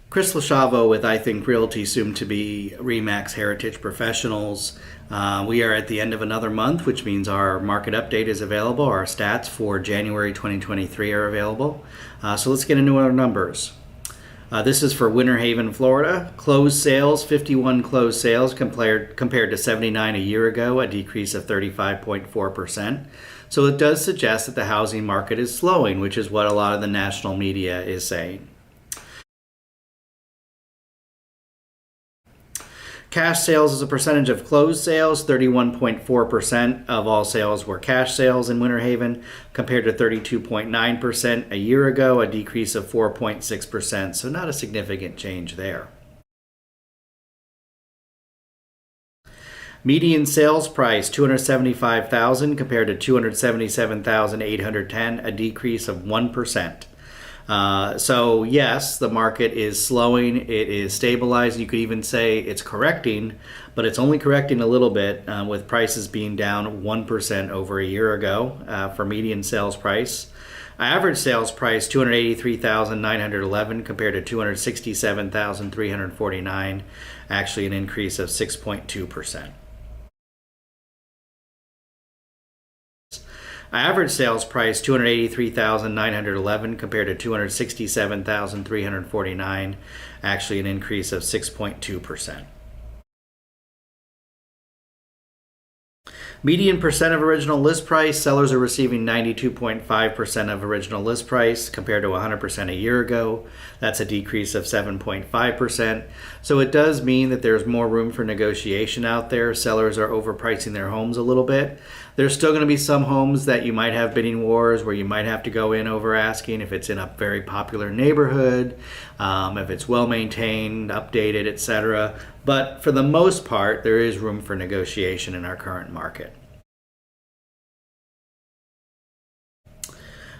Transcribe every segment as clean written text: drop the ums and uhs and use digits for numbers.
Chris Lashavo with I Think Realty, soon to be RE/MAX Heritage Professionals. We are at the end of another month, which means our market update is available. Our stats for January 2023 are available. So let's get into our numbers. This is for Winter Haven, Florida. Closed sales, 51 closed sales compared to 79 a year ago, a decrease of 35.4%. So it does suggest that the housing market is slowing, which is what a lot of the national media is saying. Cash sales as a percentage of closed sales, 31.4% of all sales were cash sales in Winter Haven, compared to 32.9% a year ago, a decrease of 4.6%, so not a significant change there. Median sales price, $275,000 compared to $277,810, a decrease of 1%. So yes, the market is slowing. It is stabilized. You could even say it's correcting, but it's only correcting a little bit, with prices being down 1% over a year ago for median sales price. Average sales price, $283,911 compared to $267,349, actually an increase of 6.2%. Average sales price, $283,911 compared to $267,349, actually an increase of 6.2%. Median percent of original list price, sellers are receiving 92.5% of original list price compared to 100% a year ago. That's a decrease of 7.5%. So it does mean that there's more room for negotiation out there. Sellers are overpricing their homes a little bit. There's still going to be some homes that you might have bidding wars where you might have to go in over asking if it's in a very popular neighborhood, if it's well maintained, updated, etc. But for the most part, there is room for negotiation in our current market.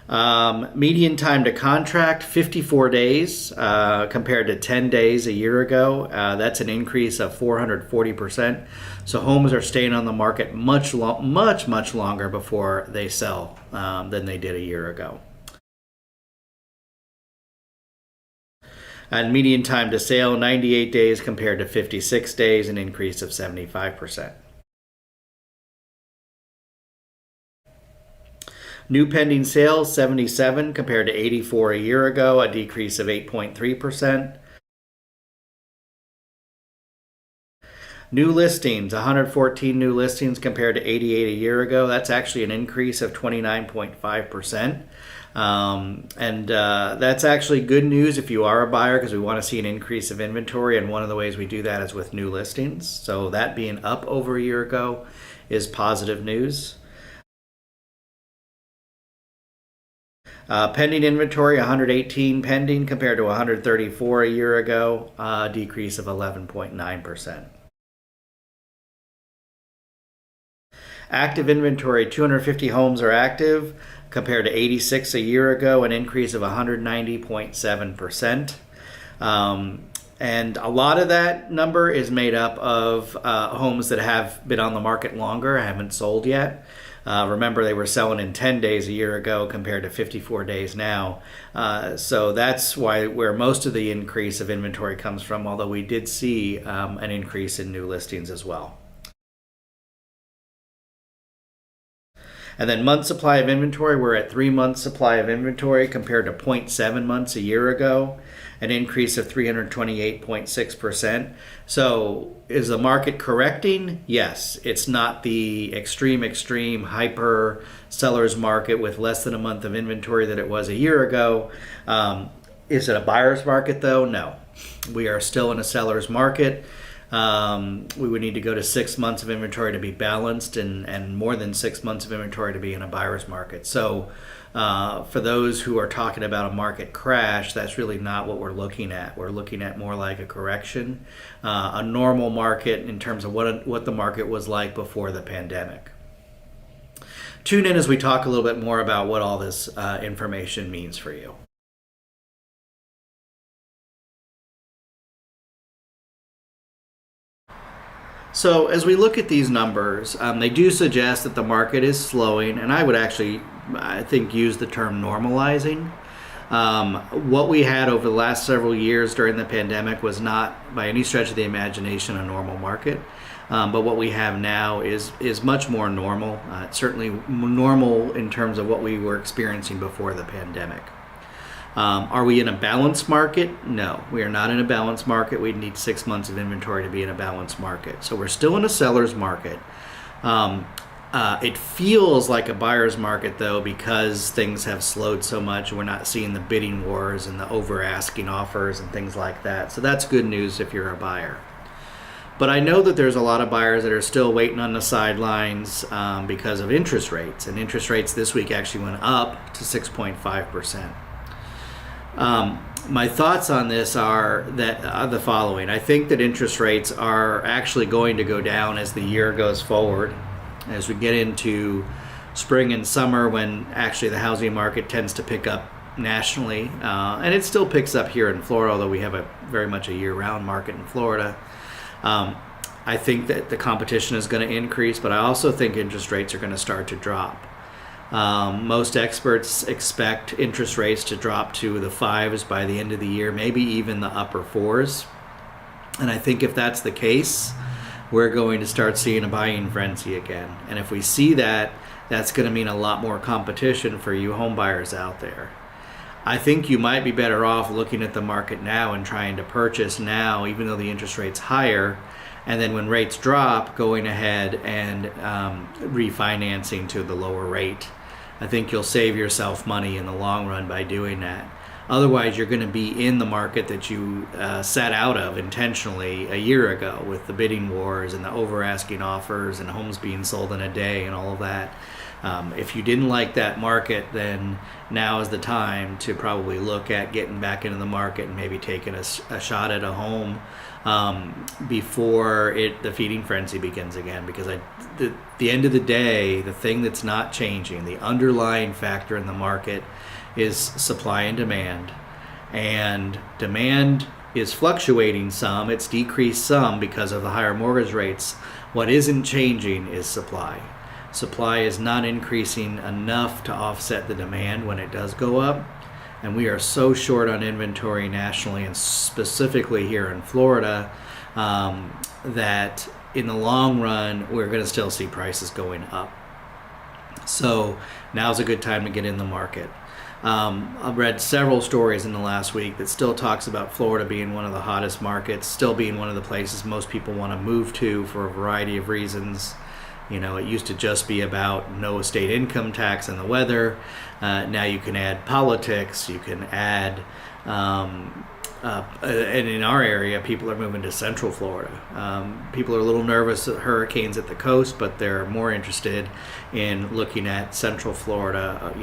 Median time to contract, 54 days compared to 10 days a year ago. That's an increase of 440%. So homes are staying on the market much longer before they sell than they did a year ago. And median time to sale, 98 days compared to 56 days, an increase of 75%. New pending sales, 77 compared to 84 a year ago, a decrease of 8.3%. New listings, 114 new listings compared to 88 a year ago. That's actually an increase of 29.5%. That's actually good news if you are a buyer, because we want to see an increase of inventory, and one of the ways we do that is with new listings. So that being up over a year ago is positive news. Pending inventory, 118 pending compared to 134 a year ago, a decrease of 11.9%. Active inventory, 250 homes are active compared to 86 a year ago, an increase of 190.7%. And a lot of that number is made up of homes that have been on the market longer, haven't sold yet. Remember, they were selling in 10 days a year ago compared to 54 days now. So that's where most of the increase of inventory comes from, although we did see an increase in new listings as well. And then month supply of inventory, we're at 3 months supply of inventory compared to 0.7 months a year ago, an increase of 328.6%. So is the market correcting? Yes. It's not the extreme hyper seller's market with less than a month of inventory that it was a year ago. Is it a buyer's market though? No. We are still in a seller's market. We would need to go to 6 months of inventory to be balanced, and more than 6 months of inventory to be in a buyer's market. So for those who are talking about a market crash, that's really not what we're looking at. We're looking at more like a correction, a normal market in terms of what the market was like before the pandemic. Tune in as we talk a little bit more about what all this information means for you. So as we look at these numbers, they do suggest that the market is slowing, and I would actually, I think, use the term normalizing. What we had over the last several years during the pandemic was not by any stretch of the imagination a normal market. But what we have now is much more normal. Certainly normal in terms of what we were experiencing before the pandemic. Are we in a balanced market? No, we are not in a balanced market. We'd need 6 months of inventory to be in a balanced market. So we're still in a seller's market. It feels like a buyer's market, though, because things have slowed so much. We're not seeing the bidding wars and the over-asking offers and things like that. So that's good news if you're a buyer. But I know that there's a lot of buyers that are still waiting on the sidelines because of interest rates. And interest rates this week actually went up to 6.5%. My thoughts on this are the following. I think that interest rates are actually going to go down as the year goes forward. As we get into spring and summer, when actually the housing market tends to pick up nationally, and it still picks up here in Florida, although we have very much a year-round market in Florida. I think that the competition is going to increase, but I also think interest rates are going to start to drop. Most experts expect interest rates to drop to the 5s by the end of the year, maybe even the upper 4s. And I think if that's the case, we're going to start seeing a buying frenzy again. And if we see that, that's going to mean a lot more competition for you home buyers out there. I think you might be better off looking at the market now and trying to purchase now, even though the interest rate's higher, and then when rates drop, going ahead and refinancing to the lower rate. I think you'll save yourself money in the long run by doing that. Otherwise, you're going to be in the market that you sat out of intentionally a year ago with the bidding wars and the over-asking offers and homes being sold in a day and all of that. If you didn't like that market, then now is the time to probably look at getting back into the market and maybe taking a shot at a home before the feeding frenzy begins again. Because at the end of the day, the thing that's not changing, the underlying factor in the market, is supply and demand. And demand is fluctuating some, it's decreased some because of the higher mortgage rates. What isn't changing is supply. Supply is not increasing enough to offset the demand when it does go up. And we are so short on inventory nationally and specifically here in Florida that in the long run, we're going to still see prices going up. So now's a good time to get in the market. I've read several stories in the last week that still talks about Florida being one of the hottest markets, still being one of the places most people want to move to for a variety of reasons. You know, it used to just be about no state income tax and the weather. Now you can add politics, you can add, and in our area, people are moving to Central Florida. People are a little nervous at hurricanes at the coast, but they're more interested in looking at Central Florida,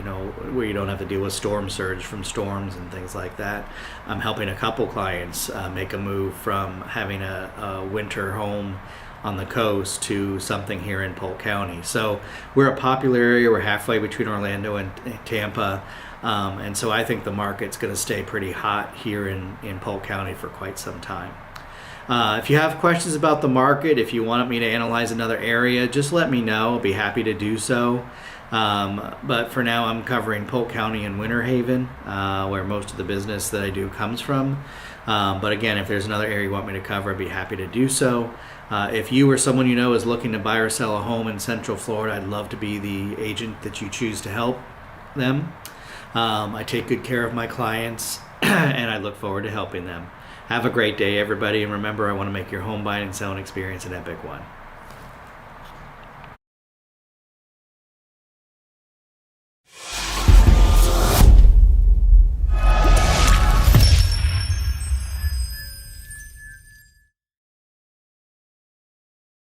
where you don't have to deal with storm surge from storms and things like that. I'm helping a couple clients make a move from having a winter home on the coast to something here in Polk County. So we're a popular area. We're halfway between Orlando and Tampa. And so I think the market's going to stay pretty hot here in Polk County for quite some time. If you have questions about the market, if you want me to analyze another area, just let me know. I'll be happy to do so. But for now, I'm covering Polk County and Winter Haven, where most of the business that I do comes from. But again, if there's another area you want me to cover, I'd be happy to do so. If you or someone you know is looking to buy or sell a home in Central Florida, I'd love to be the agent that you choose to help them. I take good care of my clients, and I look forward to helping them. Have a great day, everybody, and remember, I want to make your home buying and selling experience an epic one.